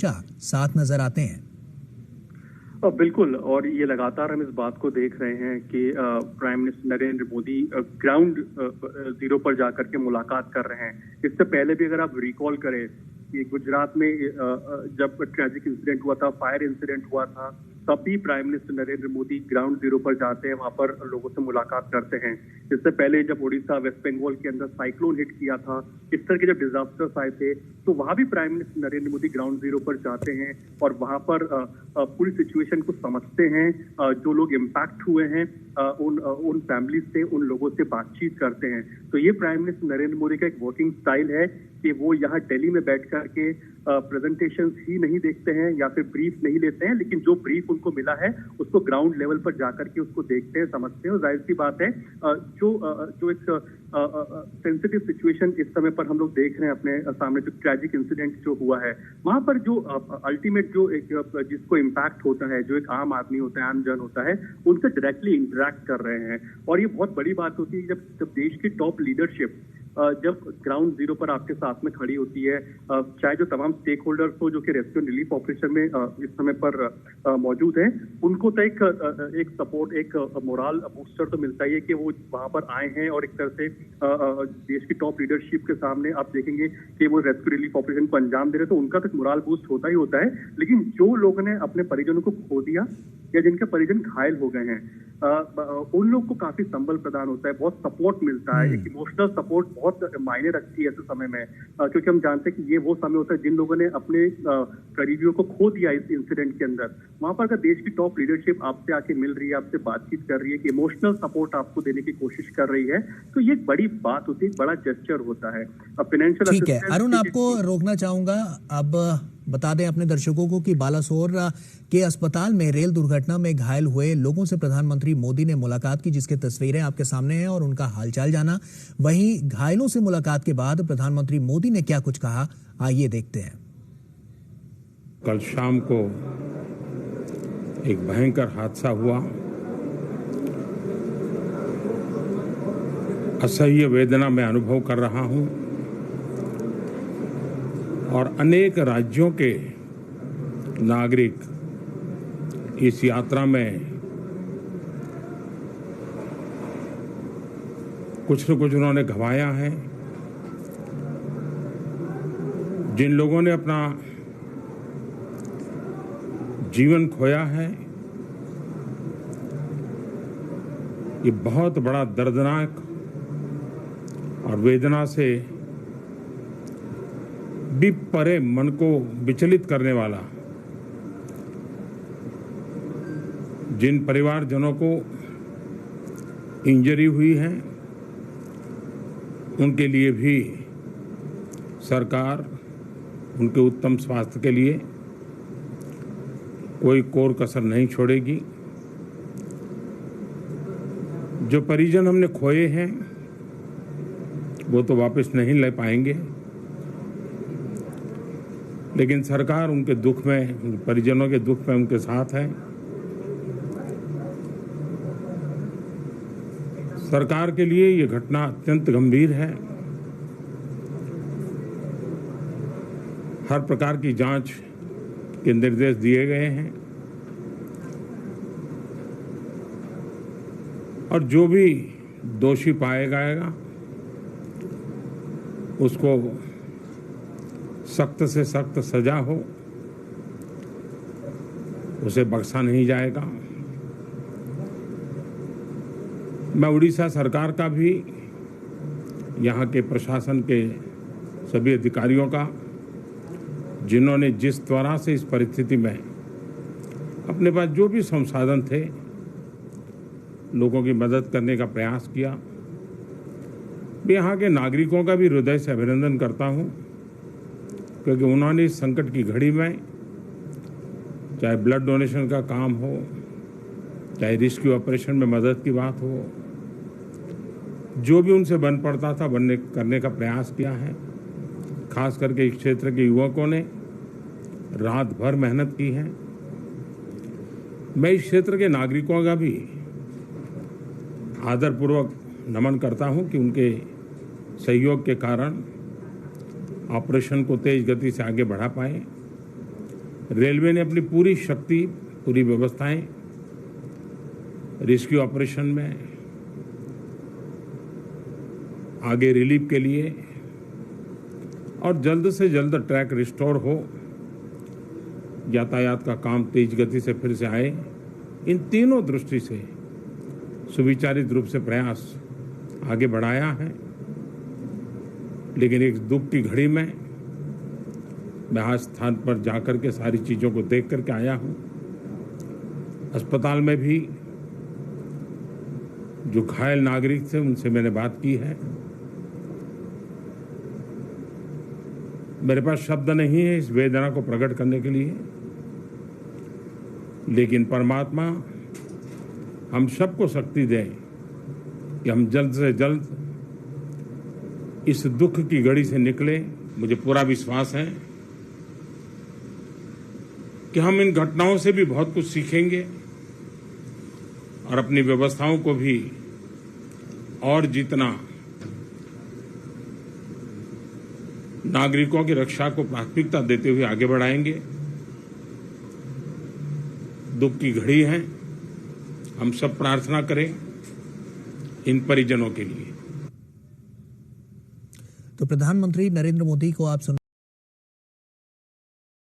साथ नजर आते हैं। बिल्कुल, और ये लगातार हम इस बात को देख रहे हैं कि prime minister Narendra Modi ground zero पर जाकर के मुलाकात कर रहे हैं। इससे पहले भी अगर आप रिकॉल करें कि गुजरात में जब ट्रैजिक इंसिडेंट हुआ था, फायर इंसिडेंट हुआ था, तब भी prime minister Narendra Modi ground zero पर जाते हैं, वहां पर लोगों से मुलाकात करते हैं। इससे पहले जब उड़ीसा, वेस्ट बंगाल के अंदर साइक्लोन हिट किया था, इस तरह के जब डिजास्टर्स आए थे, तो वहां भी prime minister Narendra Modi ground zero पर जाते हैं और वहां पर पूरी सिचुएशन को समझते हैं। जो लोग इम्पैक्ट हुए हैं उन फैमिली से, उन लोगों से बातचीत करते हैं। तो ये प्राइम मिनिस्टर नरेंद्र मोदी का एक वर्किंग स्टाइल है कि वो यहाँ दिल्ली में बैठ करके प्रेजेंटेशंस ही नहीं देखते हैं या फिर ब्रीफ नहीं लेते हैं, लेकिन जो ब्रीफ उनको मिला है उसको ग्राउंड लेवल पर जाकर के उसको देखते हैं, समझते हैं। और जाहिर सी बात है जो एक सेंसिटिव सिचुएशन इस समय पर हम लोग देख रहे हैं अपने सामने, जो ट्रैजिक इंसिडेंट जो हुआ है, वहां पर जो अल्टीमेट जो एक जिसको इम्पैक्ट होता है, जो एक आम आदमी होता है, आम जन होता है, उनसे डायरेक्टली इंटरेक्ट कर रहे हैं। और ये बहुत बड़ी बात होती है जब देश की टॉप लीडरशिप जब ग्राउंड जीरो पर आपके साथ में खड़ी होती है, चाहे जो तमाम स्टेक होल्डर्स हो जो कि रेस्क्यू एंड रिलीफ ऑपरेशन में इस समय पर मौजूद हैं, उनको तो एक सपोर्ट, एक मोरल बूस्टर तो मिलता ही है कि वो वहां पर आए हैं और एक तरह से देश की टॉप लीडरशिप के सामने आप देखेंगे कि वो रेस्क्यू रिलीफ ऑपरेशन को अंजाम दे रहे, तो उनका तो मोरल बूस्ट होता ही होता है। लेकिन जो लोगों ने अपने परिजनों को खो दिया या जिनके परिजन घायल हो गए हैं, उन लोग को काफी संबल प्रदान होता है, बहुत सपोर्ट मिलता है, एक इमोशनल सपोर्ट बहुत मायने रखती है ऐसे समय में, क्योंकि हम जानते हैं कि ये वो समय होता है जिन लोगों ने अपने करीबियों को खो दिया इस इंसिडेंट के अंदर। वहां पर अगर देश की टॉप लीडरशिप आपसे आके मिल रही है, आपसे बातचीत कर रही है, कि इमोशनल सपोर्ट आपको देने की कोशिश कर रही है, तो ये एक बड़ी बात होती है, एक बड़ा जेस्चर होता है। फाइनेंशियल ठीक है अरुण, आपको रोकना चाहूंगा। अब बता दें अपने दर्शकों को कि बालासोर के अस्पताल में रेल दुर्घटना में घायल हुए लोगों से प्रधानमंत्री मोदी ने मुलाकात की, जिसकी तस्वीरें आपके सामने हैं, और उनका हालचाल जाना। वहीं घायलों से मुलाकात के बाद प्रधानमंत्री मोदी ने क्या कुछ कहा, आइए देखते हैं। कल शाम को एक भयंकर हादसा हुआ। असह्य वेदना मैं अनुभव कर रहा हूं और अनेक राज्यों के नागरिक इस यात्रा में कुछ न कुछ उन्होंने गंवाया है। जिन लोगों ने अपना जीवन खोया है, ये बहुत बड़ा दर्दनाक और वेदना से भी परे, मन को विचलित करने वाला। जिन परिवारजनों को इंजरी हुई है, उनके लिए भी सरकार उनके उत्तम स्वास्थ्य के लिए कोई कोर कसर नहीं छोड़ेगी। जो परिजन हमने खोए हैं वो तो वापस नहीं ले पाएंगे, लेकिन सरकार उनके दुख में, परिजनों के दुख में उनके साथ है। सरकार के लिए ये घटना अत्यंत गंभीर है। हर प्रकार की जांच के निर्देश दिए गए हैं और जो भी दोषी पाया जाएगा उसको सख्त से सख्त सजा हो, उसे बख्शा नहीं जाएगा। मैं उड़ीसा सरकार का भी, यहाँ के प्रशासन के सभी अधिकारियों का, जिन्होंने जिस तरह से इस परिस्थिति में अपने पास जो भी संसाधन थे लोगों की मदद करने का प्रयास किया, मैं यहाँ के नागरिकों का भी हृदय से अभिनंदन करता हूँ, क्योंकि उन्होंने इस संकट की घड़ी में, चाहे ब्लड डोनेशन का काम हो, चाहे रेस्क्यू ऑपरेशन में मदद की बात हो, जो भी उनसे बन पड़ता था करने का प्रयास किया है। खास करके इस क्षेत्र के युवकों ने रात भर मेहनत की है। मैं इस क्षेत्र के नागरिकों का भी आदरपूर्वक नमन करता हूं कि उनके सहयोग के कारण ऑपरेशन को तेज गति से आगे बढ़ा पाए रेलवे ने अपनी पूरी शक्ति, पूरी व्यवस्थाएं रेस्क्यू ऑपरेशन में, आगे रिलीफ के लिए और जल्द से जल्द ट्रैक रिस्टोर हो, यातायात का काम तेज गति से फिर से आए, इन तीनों दृष्टि से सुविचारित रूप से प्रयास आगे बढ़ाया है। लेकिन एक दुख की घड़ी में मैं आज स्थान पर जाकर के सारी चीजों को देख करके आया हूं। अस्पताल में भी जो घायल नागरिक थे उनसे मैंने बात की है। मेरे पास शब्द नहीं है इस वेदना को प्रकट करने के लिए, लेकिन परमात्मा हम सबको शक्ति दे कि हम जल्द से जल्द इस दुख की घड़ी से निकले। मुझे पूरा विश्वास है कि हम इन घटनाओं से भी बहुत कुछ सीखेंगे और अपनी व्यवस्थाओं को भी और जितना नागरिकों की रक्षा को प्राथमिकता देते हुए आगे बढ़ाएंगे। दुख की घड़ी है, हम सब प्रार्थना करें इन परिजनों के लिए। तो प्रधानमंत्री नरेंद्र मोदी को आप सुन